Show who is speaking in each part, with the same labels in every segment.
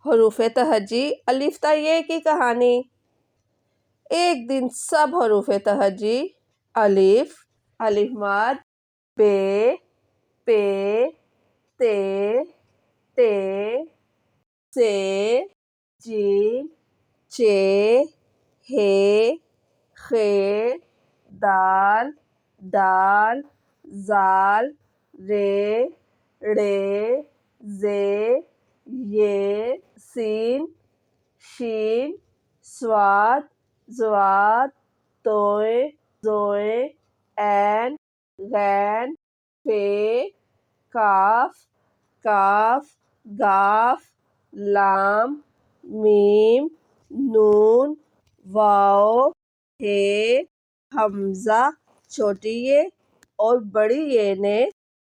Speaker 1: حروف تہجی الف تا یہ کی کہانی۔ ایک دن سب حروف تہجی الف، الف ماد، بے، پے، تے، تے، سے، جیم، چے، ہے، خے، دال، ڈال، زال، رے، ڑے، زے، یہ، سین، شین، صاد، ضاد، طوئے، ذوئے، عین، غین، فے، کاف، کاف، گاف، لام، میم، نون، واو، ہے، حمزہ، چھوٹی یہ اور بڑی یہ نے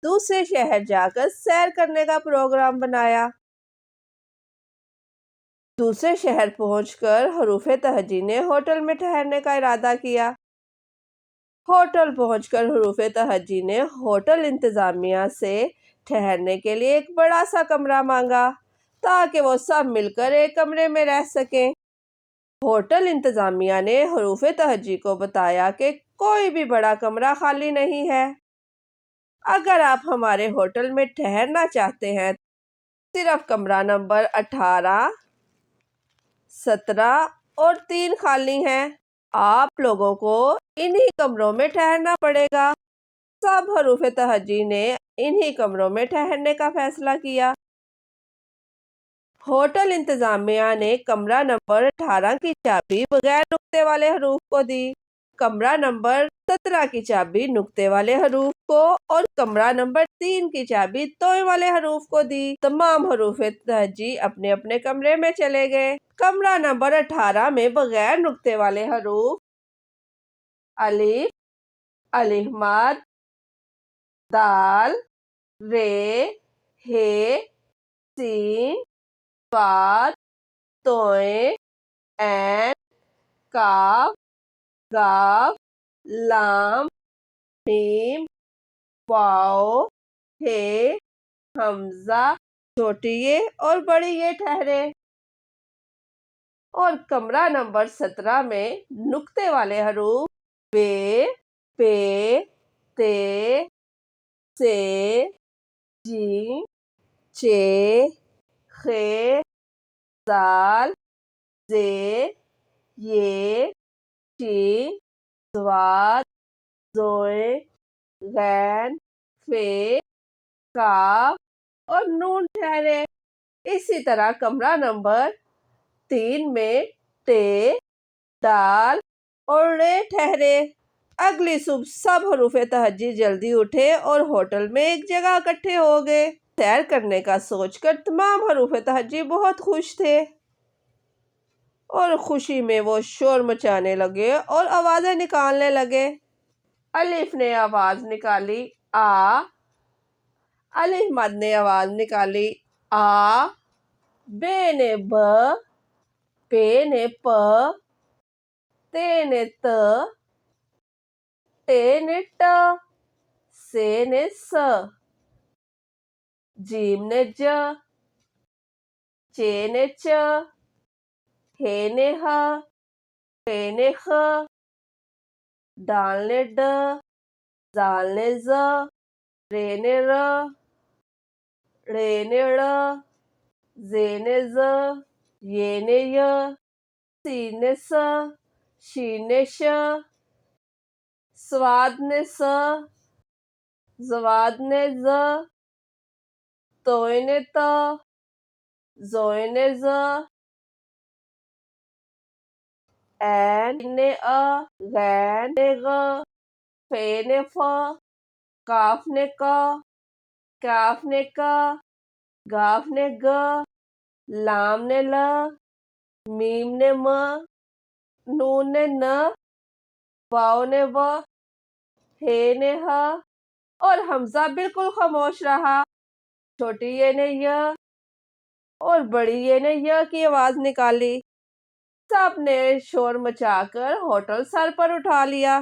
Speaker 1: دوسرے شہر جا کر سیر کرنے کا پروگرام بنایا۔ دوسرے شہر پہنچ کر حروف تہجی نے ہوٹل میں ٹھہرنے کا ارادہ کیا۔ ہوٹل پہنچ کر حروف تہجی نے ہوٹل انتظامیہ سے ٹھہرنے کے لیے ایک بڑا سا کمرہ مانگا تاکہ وہ سب مل کر ایک کمرے میں رہ سکیں۔ ہوٹل انتظامیہ نے حروف تہجی کو بتایا کہ کوئی بھی بڑا کمرہ خالی نہیں ہے۔ اگر آپ ہمارے ہوٹل میں ٹھہرنا چاہتے ہیں صرف کمرہ نمبر 18، 17 اور 3 خالی ہیں۔ آپ لوگوں کو انہی کمروں میں ٹھہرنا پڑے گا۔ سب حروف تہجی نے انہی کمروں میں ٹھہرنے کا فیصلہ کیا۔ ہوٹل انتظامیہ نے کمرہ نمبر 18 کی چابی بغیر نقطے والے حروف کو دی، کمرہ نمبر 17 کی چابی نقطے والے حروف کو اور کمرہ نمبر 3 کی چابی طوئے والے حروف کو دی۔ تمام حروف تہجی اپنے اپنے کمرے میں چلے گئے۔ کمرہ نمبر 18 میں بغیر نقطے والے حروف الف، الف ماد، دال، رے، ہے، سین، صاد، طوئے، عین، کاف، گاف، لام، میم، واو، ہے، حمزہ، چھوٹی یہ اور بڑی یہ ٹھہرے۔ اور کمرہ نمبر 17 میں نقطے والے حروف بے، پے، تے، سے، جیم، چے، خے، دال، زے، یہ، شین، صاد، ذوئے، غین، فے، کاف اور نون ٹھہرے۔ اسی طرح کمرہ نمبر 3 میں ٹے، ڈال اور رے ٹھہرے۔ اگلی صبح سب حروف تہجی جلدی اٹھے اور ہوٹل میں ایک جگہ اکٹھے ہو گئے۔ سیر کرنے کا سوچ کر تمام حروف تہجی بہت خوش تھے اور خوشی میں وہ شور مچانے لگے اور آوازیں نکالنے لگے۔ الف نے آواز نکالی آ، الف مد نے آواز نکالی آ، بے نے ب، پے نے پ، تے نے ت، ٹے نے ٹ، سے نے س، جیم نے ج، چے نے چ، ہے نے ہ، خے نے خ، ڈال نے ڈ، زال نے ز، رے نے ر، ڑے نے ڑ، زے نے ز، یہ نے ی، سین نے س، شین نے ش، صاد نے س، ضاد نے ز، طوئے نے ط، ذوئے نے ز، عین نے ا، غین نے غ، فے نے ف، کاف نے ک، کاف نے ک، گاف نے گ، لام نے ل، میم نے م، نون نے ن، واو نے و، ہے نے ہ اور حمزہ بالکل خاموش رہا۔ چھوٹی یہ نے ی اور بڑی یہ نے ی کی آواز نکالی۔ سب نے شور مچا کر ہوٹل سر پر اٹھا لیا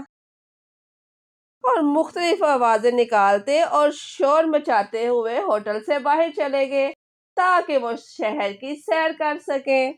Speaker 1: اور مختلف آوازیں نکالتے اور شور مچاتے ہوئے ہوٹل سے باہر چلے گئے۔ تاکہ وہ شہر کی سیر کر سکیں۔